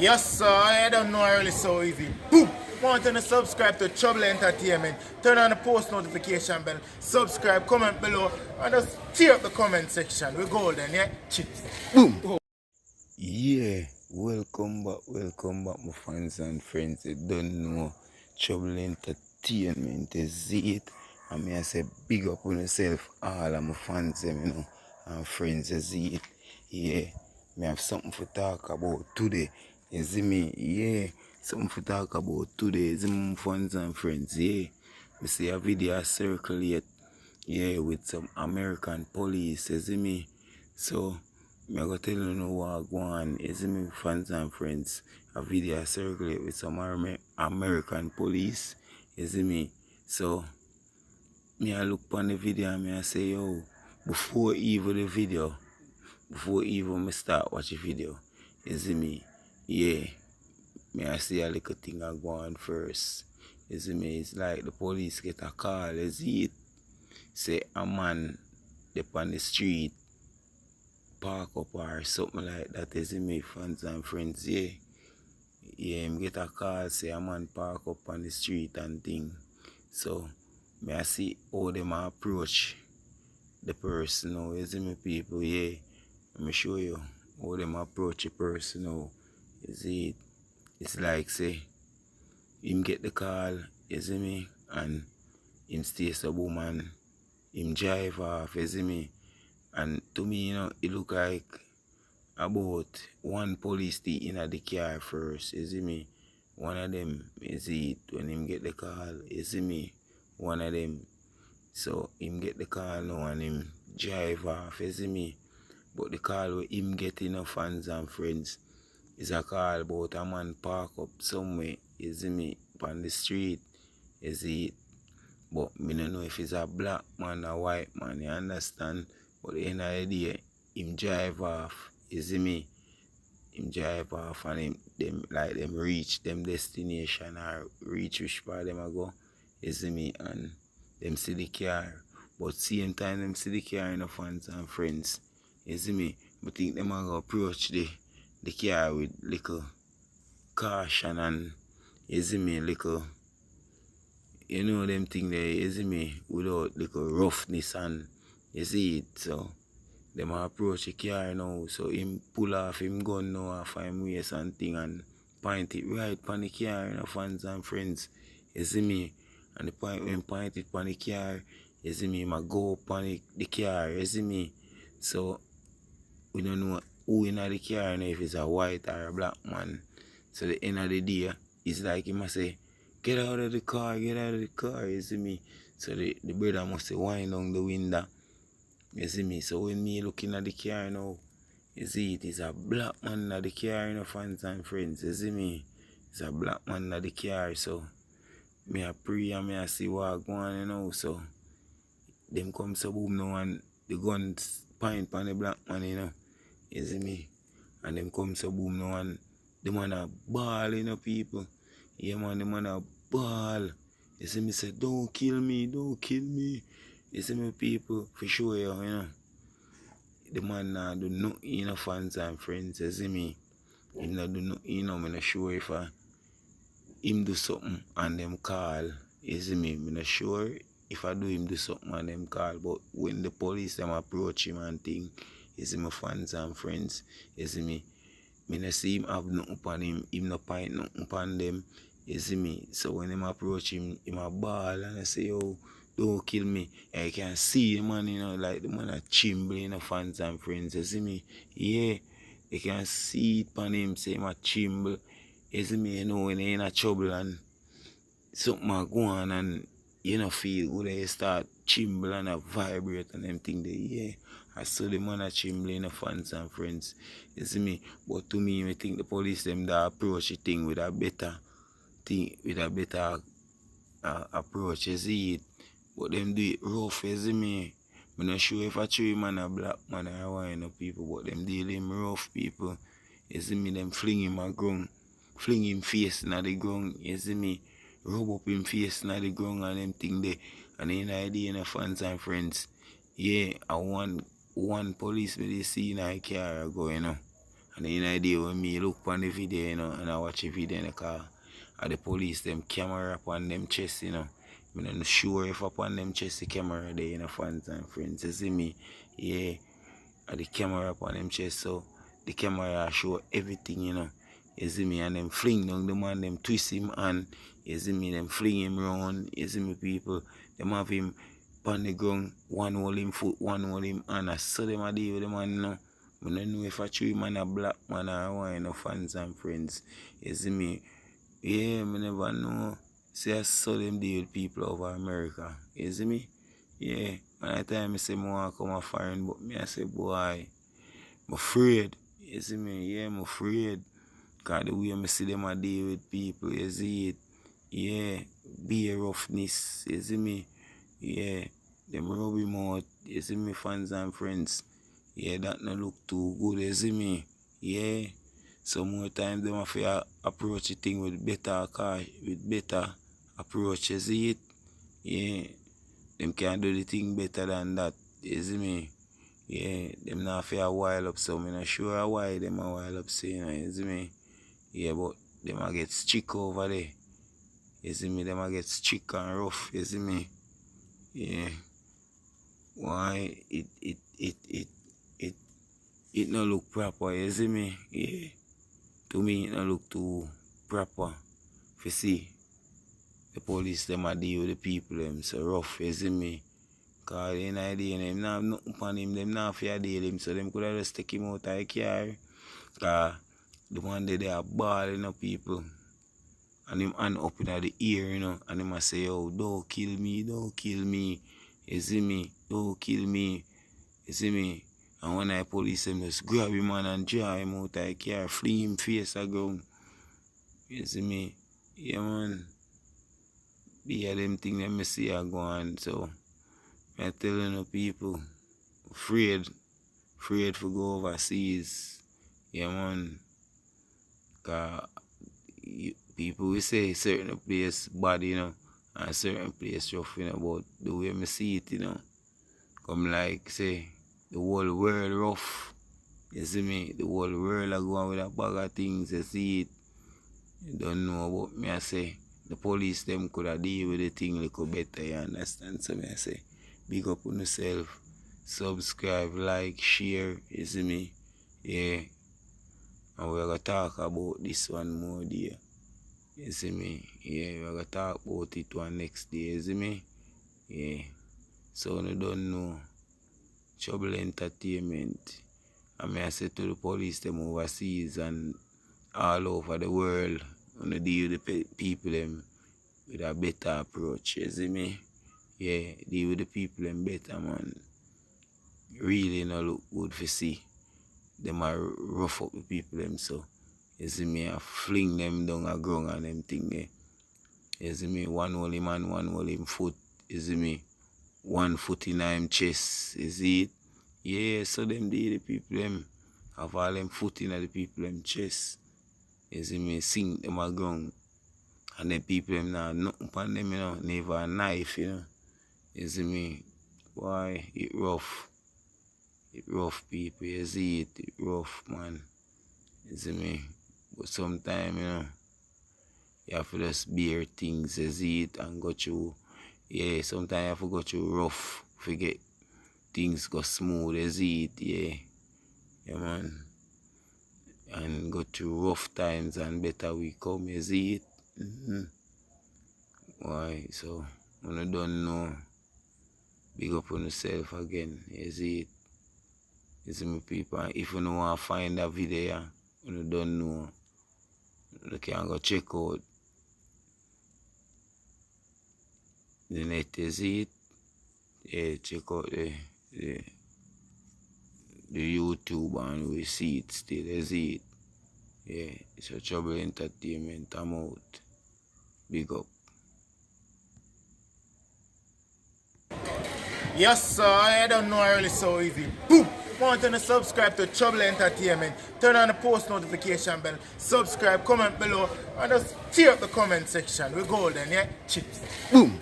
Yes, sir. I don't know really so easy. Boom! Want to subscribe to Trouble Entertainment. Turn on the post notification bell. Subscribe, comment below, and just tear up the comment section. We're golden, yeah? Chips. Boom! Yeah, welcome back, my fans and friends. You don't know Trouble Entertainment is it. And me I say big up on yourself, all of my fans, and friends, is it. Yeah, me have something to talk about today. You see me? Yeah, something to talk about today. You see my fans and friends, yeah. We see a video circulate, yeah, with some American police, you see me? So, me I go tell you know what go on. You see me, fans and friends, a video circulate with some American police, you see me? So, me I look on the video and me I say, yo, before even me start watch the video, you see me? Yeah, me I see a little thing I go on first. You see me? It's like the police get a call, you see it? Say a man up on the street park up or something like that, you see me, fans and friends, yeah. Yeah, him get a call, say a man park up on the street and thing. So, me I see how them approach the person now, you see me people, yeah. Let me show you how them approach the person now. You see it? It's like say, him get the call, you see me, and him stays a woman, him drive off, you see me. And to me, it look like about one police stick in the car first, you see me? One of them, you see it, when him get the call, you see me? One of them. So, him get the call now and him drive off, you see me? But the call with him getting fans and friends is a call about a man park up somewhere, you see me? On the street, you see it? But me don't know if it's a black man or white man, you understand? But at the end of the day, him drive off, you see me? Him drive off and them reach them destination or reach which part them a go, you see me? And them see the car. But same time them see the car in the fans and friends, you see me? But think them a go approach the car with little caution and, you see me, little, you know them thing there, you see me, without little roughness and, you see it, so them approach the car now, so him pull off him gun now off him waist and thing and point it right on the car, fans and friends, you see me, and the point when point it on the car, you see me, him a go up on the car, you see me, so we don't know who in the car now, if it's a white or a black man, so the end of the day, it's like he must say, get out of the car, you see me, so the brother must say, wind down the window. You see me? So when me looking at the car now, you see it is a black man at the car, fans and friends. You see me? It's a black man at the car, so me a pray and me a see what going on, so them come so boom now and the guns point on the black man, You see me? And them come so boom now and the man a ball, people. Yeah man, the man a ball. You see me say, don't kill me. You see me people, for sure, the man nah do nothing, fans and friends, you see me? Him not do nothing, I'm not sure if him do something and them call, you see me? I'm not sure if I do him do something and them call, but when the police them approach him and thing, you see my fans and friends, you see me? Me not see him have nothing upon him not point nothing upon them, you see me? So when them approach him a ball and I say, yo, don't kill me. And you can see the man, like the man a tremble, fans and friends, you see me? Yeah, you can see it on him, say him a tremble, you see me? When you're in trouble and something a go on and you don't feel good, you start tremble and a vibrate and them thing there, yeah. I saw the man a tremble, fans and friends, you see me? But to me, I think the police them that approach the thing with a better thing, with a better approach, you see it? But them do it rough, you see me? I'm not sure if I true man a black man or white people, but them deal him rough, people. You see me? Them fling him a ground, fling him face in the ground, you see me? Rub up him face in the ground and them thing there. And in the idea, fans and friends, yeah, I want one police when they see in a car go, And in the day when me look on the video, you know, and I watch the video in the car, and the police them camera upon them chest, you know. I'm not sure if upon them chest the camera there, you know, fans and friends. You see me? Yeah. And the camera upon them chest, so the camera show everything, you know. You see me? And them fling down the man, them twist him and you see me, them fling him round, you see me people, them have him on the ground, one hold him foot, one hold him hand. I saw them a deal with the man, you know. I don't know if a true man a black man or one, you know, fans and friends. You see me? Yeah, I never know. See, I saw them deal with people over America. You see me? Yeah. When I time I say I want to come a foreign, but me I say, boy, I'm afraid. You see me? Yeah, I'm afraid. Because the way I see them a deal with people, you see it? Yeah. Be a roughness. You see me? Yeah. Them rub him out. You see me, fans and friends? Yeah, that no look too good, you see me? Yeah. So more times them have to approach the thing with better car, with better approach, you see it? Yeah. Them can do the thing better than that, you see me? Yeah. Them not have to while up, so I'm not sure why them a while up, so you see me? Yeah, but them a get strict over there. You see me? Them a get strict and rough, you see me? Yeah. Why it no look proper, you see me? Yeah. To me it no look too proper. If you see the police them a deal with the people them so rough, you see me? Cause in the day them not have nothing upon him, them not fear deal him, so them could have just take him out of the car. Cause the one day they are balling up people. And him hand up in the ear, you know, and him a say, oh, don't kill me, don't kill me. You see me? Don't kill me. You see me? And when I police him, just grab him and draw him out of the car, fling him face aground. You see me? Yeah, man. Be a them thing that me see are going. So, I telling the people, afraid to go overseas. Yeah, man. Cause people will say certain place bad, you know, and certain place rough, you know, but the way me see it, you know, come like, say, the whole world rough. You see me? The whole world are going with a bag of things, you see it. You don't know about me, I say. The police, them could have deal with the thing a little better, you understand? So me, I say, big up on yourself, subscribe, like, share, you see me? Yeah. And we're going to talk about this one more day. You see me? Yeah, we're going to talk about it one next day, you see me? Yeah. So you don't know. Trouble Entertainment. And I say to the police them overseas and all over the world, when they deal with the people them with a better approach, you see me? Yeah, deal with the people them better, man. Really not look good for see. Them are rough up the people them, so you see me, I fling them down a ground and them thing there. You see me, one hold him hand, one hold him foot, you see me? One foot in him chest, you see it? Yeah, so them the people them have all them foot in the people them chest. You see me, sink them a ground. And the people them now nothing upon them, you know, never a knife, you know. You see me? Why it rough. It rough people, you see it, it rough, man. You see me? But sometimes, you know, you have to just bear things, you see it, and go through. Yeah, sometimes you have to go through rough, forget things go smooth, you see it, yeah. Yeah, man. And go through rough times and better we come, you see it. Why, so, when you don't know, big up on yourself again, you see it. You see me, people, and if you don't want to find that video, you don't know, you can go check out the net, you see it. Yeah, check out the YouTube and we see it still, you see it. Yeah, it's a Trouble Entertainment, I'm out. Big up. Yes, sir, I don't know really so easy. Boom! Want to subscribe to Trouble Entertainment, turn on the post notification bell, subscribe, comment below, and just tear up the comment section. We're golden, yeah? Chips. Boom!